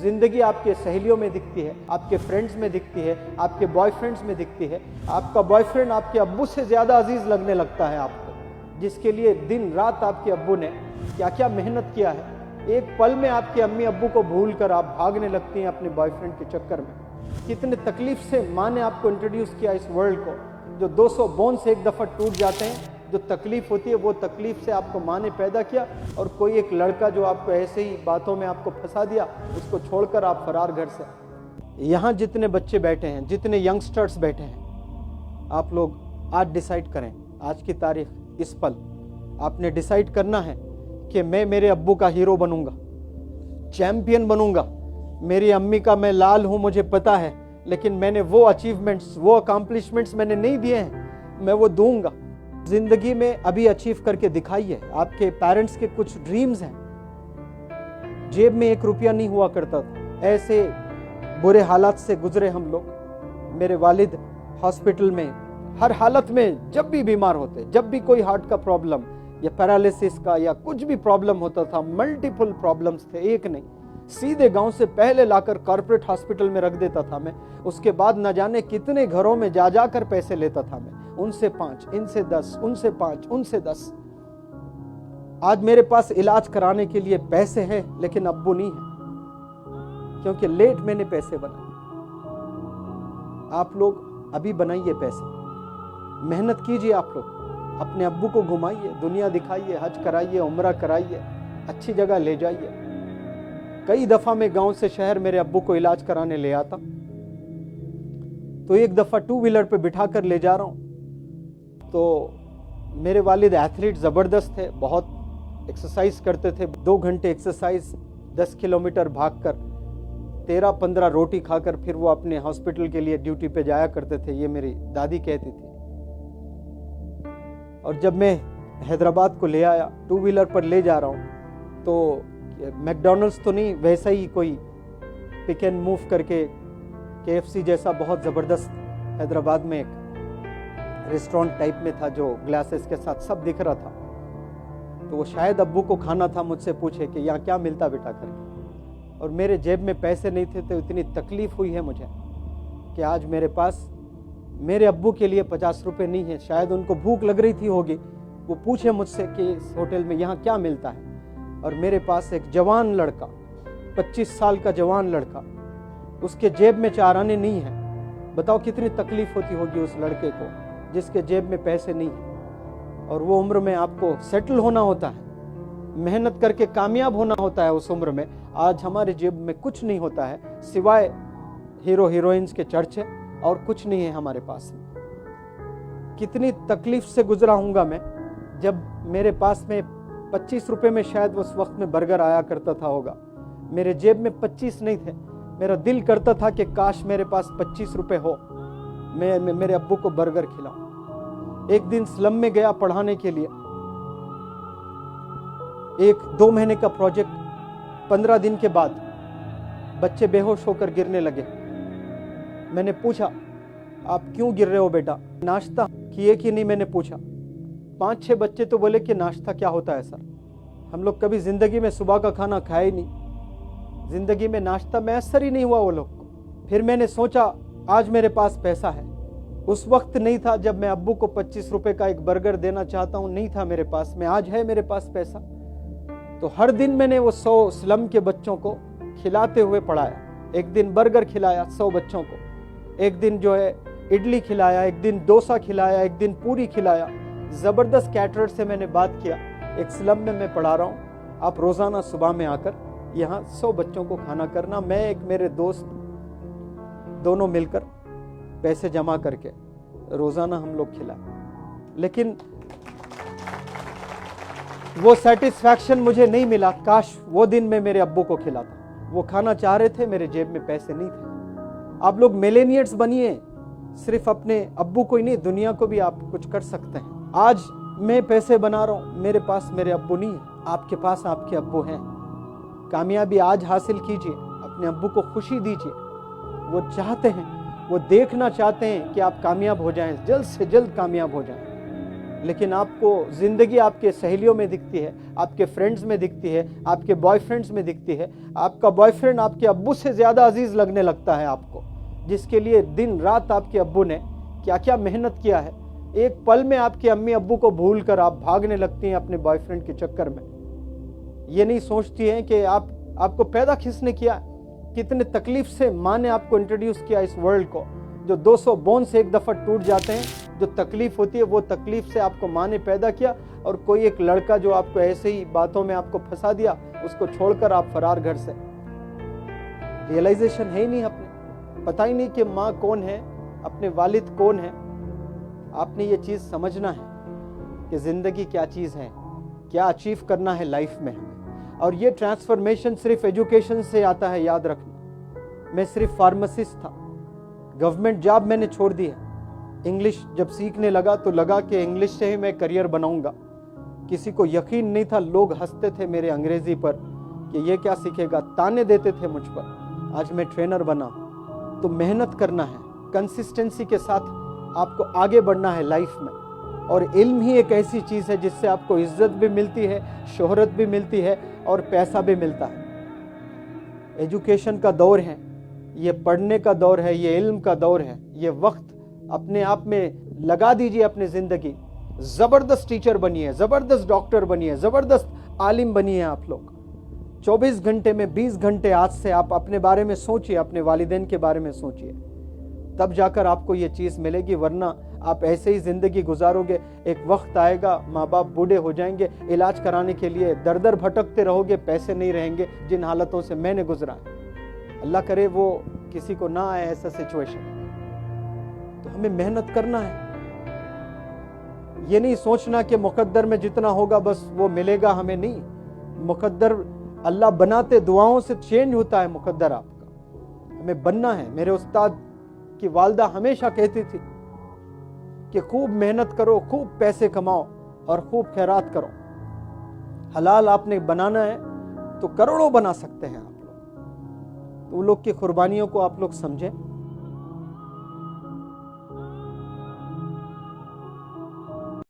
जिंदगी आपके सहेलियों में दिखती है, आपके फ्रेंड्स में दिखती है, आपके बॉयफ्रेंड्स में दिखती है। आपका बॉयफ्रेंड आपके अब्बू से ज्यादा अजीज लगने लगता है आपको, जिसके लिए दिन रात आपके अब्बू ने क्या क्या मेहनत किया है। एक पल में आपके अम्मी अब्बू को भूल कर आप भागने लगती हैं अपने बॉयफ्रेंड के चक्कर में। कितने तकलीफ से माँ ने आपको इंट्रोड्यूस किया इस वर्ल्ड को, जो 200 बोन्स एक दफा टूट जाते हैं, जो तकलीफ होती है वो तकलीफ से आपको माँ ने पैदा किया। और कोई एक लड़का जो आपको ऐसे ही बातों में आपको फंसा दिया, उसको छोड़कर आप फरार घर से। यहाँ जितने बच्चे बैठे हैं, जितने यंगस्टर्स बैठे हैं, आप लोग आज डिसाइड करें, आज की तारीख, इस पल आपने डिसाइड करना है कि मैं मेरे अब्बू का हीरो बनूंगा, चैंपियन बनूंगा। मेरी अम्मी का मैं लाल हूं, मुझे पता है, लेकिन मैंने वो अचीवमेंट्स, वो अकम्पलिशमेंट्स मैंने नहीं दिए हैं, मैं वो दूंगा। जिंदगी में अभी अचीव करके दिखाइए। आपके पेरेंट्स के कुछ ड्रीम्स हैं। जेब में 1 रुपया नहीं हुआ करता था, ऐसे बुरे हालात से गुजरे हम लोग। मेरे वालिद हॉस्पिटल में हर हालत में, जब भी बीमार होते, जब भी कोई हार्ट का प्रॉब्लम या पैरालिसिस का या कुछ भी प्रॉब्लम होता था, मल्टीपल प्रॉब्लम्स थे, एक नहीं, सीधे गांव से पहले लाकर कॉर्पोरेट हॉस्पिटल में रख देता था मैं। उसके बाद न जाने कितने घरों में जा जाकर पैसे लेता था मैं, उनसे 5, इनसे 10, उनसे 5, उनसे 10। आज मेरे पास इलाज कराने के लिए पैसे हैं, लेकिन अब्बू नहीं है, क्योंकि लेट मैंने पैसे बनाए। आप लोग अभी बनाइए पैसे, मेहनत कीजिए। आप लोग अपने अब्बू को घुमाइए, दुनिया दिखाइए, हज कराइए, उम्रा कराइए, अच्छी जगह ले जाइए। कई दफा मैं गांव से शहर मेरे अब्बू को इलाज कराने ले आता, तो एक दफा 2 व्हीलर पे बिठा कर ले जा रहा हूं, तो मेरे वालिद एथलीट जबरदस्त थे, बहुत एक्सरसाइज करते थे। 2 घंटे एक्सरसाइज, 10 किलोमीटर भागकर, 13-15 रोटी खाकर फिर वो अपने हॉस्पिटल के लिए ड्यूटी पे जाया करते थे, ये मेरी दादी कहती थी। और जब मैं हैदराबाद को ले आया, 2 व्हीलर पर ले जा रहा हूँ, तो मैकडॉनल्ड्स तो नहीं, वैसा ही कोई पिक एंड मूव करके KFC जैसा बहुत ज़बरदस्त हैदराबाद में एक रेस्टोरेंट टाइप में था, जो ग्लासेस के साथ सब दिख रहा था। तो वो शायद अब्बू को खाना था, मुझसे पूछे कि यहाँ क्या मिलता बेटा करके। और मेरे जेब में पैसे नहीं थे, तो इतनी तकलीफ हुई है मुझे कि आज मेरे पास मेरे अब्बू के लिए 50 रुपये नहीं है। शायद उनको भूख लग रही थी होगी, वो पूछे मुझसे कि इस होटल में यहाँ क्या मिलता है। और मेरे पास एक जवान लड़का, 25 साल का जवान लड़का, उसके जेब में 4 आने नहीं है। बताओ कितनी तकलीफ होती होगी उस लड़के को जिसके जेब में पैसे नहीं है। और वो उम्र में आपको सेटल होना होता है, मेहनत करके कामयाब होना होता है उस उम्र में। आज हमारे जेब में कुछ नहीं होता है, सिवाय हीरो हीरोइंस के चर्चे, और कुछ नहीं है हमारे पास में। कितनी तकलीफ से गुजरा हूँगा मैं, जब मेरे पास में 25 रुपए में शायद उस वक्त में बर्गर आया करता था होगा, मेरे जेब में 25 नहीं थे। मेरा दिल करता था कि काश मेरे पास 25 रुपए हो, मैं मेरे अब्बू को बर्गर खिलाऊं। एक दिन स्लम में गया पढ़ाने के लिए, 1-2 महीने का प्रोजेक्ट, 15 दिन के बाद बच्चे बेहोश होकर गिरने लगे। मैंने पूछा, आप क्यों गिर रहे हो बेटा, नाश्ता किए कि नहीं, मैंने पूछा। 5-6 बच्चे तो बोले कि नाश्ता क्या होता है सर, हम लोग कभी जिंदगी में सुबह का खाना खाया ही नहीं, जिंदगी में नाश्ता मैसर ही नहीं हुआ वो लोग को। फिर मैंने सोचा आज मेरे पास पैसा है, उस वक्त नहीं था जब मैं अब्बू को 25 रुपए का एक बर्गर देना चाहता हूँ, नहीं था मेरे पास में, आज है मेरे पास पैसा। तो हर दिन मैंने वो 100 स्लम के बच्चों को खिलाते हुए पढ़ाया। एक दिन बर्गर खिलाया 100 बच्चों को, एक दिन जो है इडली खिलाया, एक दिन डोसा खिलाया, एक दिन पूरी खिलाया। जबरदस्त कैटरर से मैंने बात किया, एक स्लम में मैं पढ़ा रहा हूँ, आप रोजाना सुबह में आकर यहाँ 100 बच्चों को खाना करना। मैं एक मेरे दोस्त दोनों मिलकर पैसे जमा करके रोजाना हम लोग खिलाए। लेकिन वो सेटिस्फैक्शन मुझे नहीं मिला। काश वो दिन मैं मेरे अब्बू को खिलाता। वो खाना चाह रहे थे, मेरे जेब में पैसे नहीं थे। आप लोग मिलेनियर्स बनिए, सिर्फ अपने अब्बू को ही नहीं, दुनिया को भी आप कुछ कर सकते हैं। आज मैं पैसे बना रहा हूँ, मेरे पास मेरे अब्बू नहीं है, आपके पास आपके अब्बू हैं। कामयाबी आज हासिल कीजिए, अपने अब्बू को खुशी दीजिए। वो चाहते हैं, वो देखना चाहते हैं कि आप कामयाब हो जाएं, जल्द से जल्द कामयाब हो जाएं। लेकिन आपको जिंदगी आपके सहेलियों में दिखती है, आपके फ्रेंड्स में दिखती है, आपके बॉयफ्रेंड्स में दिखती है। आपका बॉयफ्रेंड आपके अब्बू से ज्यादा अजीज लगने लगता है आपको, जिसके लिए दिन रात आपके अब्बू ने क्या क्या मेहनत किया है। एक पल में आपके अम्मी अब्बू को भूल कर आप भागने लगती हैं अपने बॉयफ्रेंड के चक्कर में। ये नहीं सोचती हैं कि आपको पैदा किसने किया, कितने तकलीफ से माँ ने आपको इंट्रोड्यूस किया इस वर्ल्ड को। जो 200 बोन्स एक दफा टूट जाते हैं, जो तकलीफ होती है वो तकलीफ से आपको माँ ने पैदा किया, और कोई एक लड़का जो आपको ऐसे ही बातों में आपको फंसा दिया, उसको छोड़कर आप फरार घर से। रियलाइजेशन है ही नहीं, अपने पता ही नहीं कि माँ कौन है, अपने वालिद कौन है। आपने ये चीज समझना है कि जिंदगी क्या चीज है, क्या अचीव करना है लाइफ में हमें। और ये ट्रांसफॉर्मेशन सिर्फ एजुकेशन से आता है, याद रखना। मैं सिर्फ फार्मासिस्ट था, गवर्नमेंट जॉब मैंने छोड़ दी है। इंग्लिश जब सीखने लगा तो लगा कि इंग्लिश से ही मैं करियर बनाऊंगा। किसी को यकीन नहीं था, लोग हंसते थे मेरे अंग्रेजी पर कि ये क्या सीखेगा, ताने देते थे मुझ पर। आज मैं ट्रेनर बना। तो मेहनत करना है, कंसिस्टेंसी के साथ आपको आगे बढ़ना है लाइफ में। और इल्म ही एक ऐसी चीज है जिससे आपको इज्जत भी मिलती है, शोहरत भी मिलती है और पैसा भी मिलता है। एजुकेशन का दौर है, ये पढ़ने का दौर है, ये इल्म का दौर है। ये वक्त अपने आप में लगा दीजिए अपनी जिंदगी। जबरदस्त टीचर बनिए, जबरदस्त डॉक्टर बनिए, जबरदस्त आलिम बनिए। आप लोग 24 घंटे में 20 घंटे आज से आप अपने बारे में सोचिए, अपने वालिदैन के बारे में सोचिए, तब जाकर आपको ये चीज मिलेगी। वरना आप ऐसे ही जिंदगी गुजारोगे। एक वक्त आएगा, माँ बाप बूढ़े हो जाएंगे, इलाज कराने के लिए दर दर भटकते रहोगे, पैसे नहीं रहेंगे। जिन हालतों से मैंने गुजरा है, अल्लाह करे वो किसी को ना आए ऐसा सिचुएशन। तो हमें मेहनत करना है। ये नहीं सोचना कि मुकद्दर में जितना होगा बस वो मिलेगा हमें, नहीं। मुकद्दर अल्लाह बनाते दुआओं से चेंज होता है मुकद्दर आपका। हमें बनना है। मेरे उस्ताद की वालदा हमेशा कहती थी कि खूब मेहनत करो, खूब पैसे कमाओ और खूब खैरात करो। हलाल आपने बनाना है तो करोड़ों बना सकते हैं आप लोग। तो उन लोग की कुर्बानियों को आप लोग समझें।